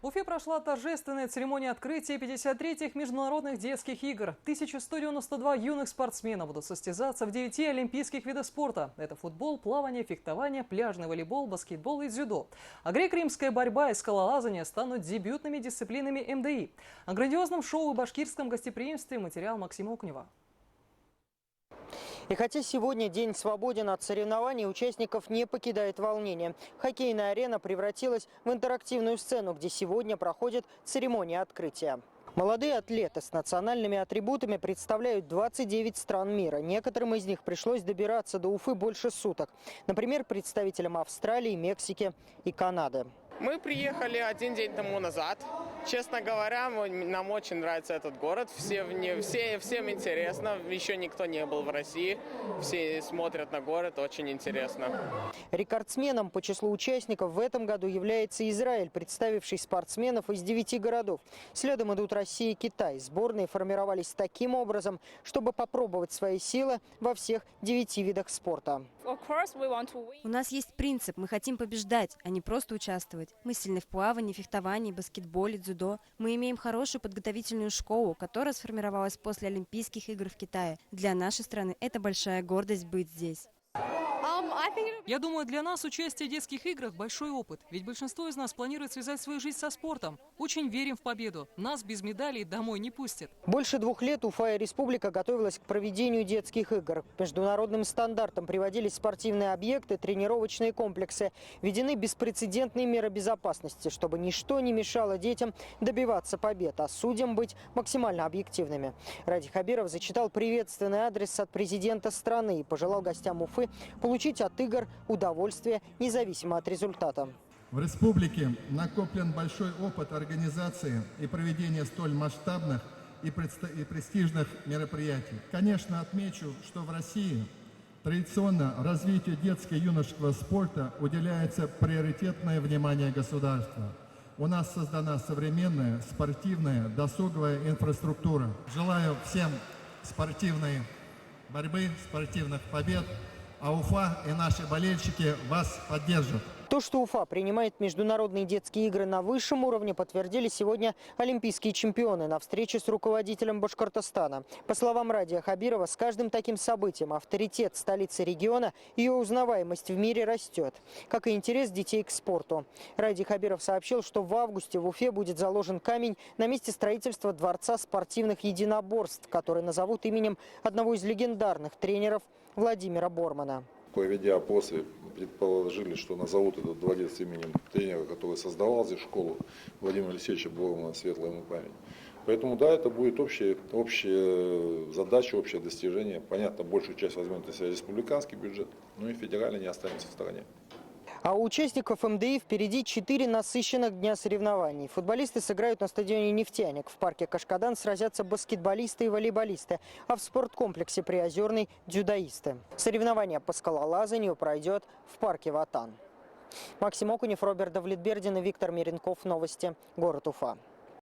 В Уфе прошла торжественная церемония открытия 53-х международных детских игр. 1192 юных спортсмена будут состязаться в 9 олимпийских видах спорта. Это футбол, плавание, фехтование, пляжный волейбол, баскетбол и дзюдо. А греко-римская борьба и скалолазание станут дебютными дисциплинами МДИ. О грандиозном шоу и башкирском гостеприимстве материал Максима Окунева. И хотя сегодня день свободен от соревнований, участников не покидает волнение. Хоккейная арена превратилась в интерактивную сцену, где сегодня проходит церемония открытия. Молодые атлеты с национальными атрибутами представляют 29 стран мира. Некоторым из них пришлось добираться до Уфы больше суток. Например, представителям Австралии, Мексики и Канады. Мы приехали 1 день тому назад. Честно говоря, нам очень нравится этот город. Всем интересно. Еще никто не был в России. Все смотрят на город. Очень интересно. Рекордсменом по числу участников в этом году является Израиль, представивший спортсменов из 9 городов. Следом идут Россия и Китай. Сборные формировались таким образом, чтобы попробовать свои силы во всех 9 видах спорта. У нас есть принцип. Мы хотим побеждать, а не просто участвовать. Мы сильны в плавании, фехтовании, баскетболе, дзюдо. Мы имеем хорошую подготовительную школу, которая сформировалась после Олимпийских игр в Китае. Для нашей страны это большая гордость быть здесь. Я думаю, для нас участие в детских играх – большой опыт. Ведь большинство из нас планирует связать свою жизнь со спортом. Очень верим в победу. Нас без медалей домой не пустят. Больше 2 лет Уфа и республика готовилась к проведению детских игр. К международным стандартам приводились спортивные объекты, тренировочные комплексы. Введены беспрецедентные меры безопасности, чтобы ничто не мешало детям добиваться побед, а судьям быть максимально объективными. Ради Хабиров зачитал приветственный адрес от президента страны и пожелал гостям Уфы получить от игр удовольствие, независимо от результата. В республике накоплен большой опыт организации и проведения столь масштабных и престижных мероприятий. Конечно, отмечу, что в России традиционно развитию детского и юношеского спорта уделяется приоритетное внимание государства. У нас создана современная спортивная досуговая инфраструктура. Желаю всем спортивной борьбы, спортивных побед. А Уфа и наши болельщики вас поддержат. То, что Уфа принимает международные детские игры на высшем уровне, подтвердили сегодня олимпийские чемпионы на встрече с руководителем Башкортостана. По словам Радия Хабирова, с каждым таким событием авторитет столицы региона и ее узнаваемость в мире растет, как и интерес детей к спорту. Радий Хабиров сообщил, что в августе в Уфе будет заложен камень на месте строительства Дворца спортивных единоборств, который назовут именем одного из легендарных тренеров Владимира Бормана. Проведя опросы, предположили, что назовут этот дворец именем тренера, который создавал здесь школу, Владимира Алексеевича Бормана, светлая ему память. Поэтому да, это будет общая задача, общее достижение. Понятно, большую часть возьмет на себя республиканский бюджет, но и федеральный не останется в стороне. А у участников МДИ впереди 4 насыщенных дня соревнований. Футболисты сыграют на стадионе «Нефтяник». В парке Кашкадан сразятся баскетболисты и волейболисты, а в спорткомплексе «Приозерный» – дзюдоисты. Соревнование по скалолазанию пройдет в парке «Ватан». Максим Окунев, Роберт Давлетбердин и Виктор Миренков. Новости. Город Уфа.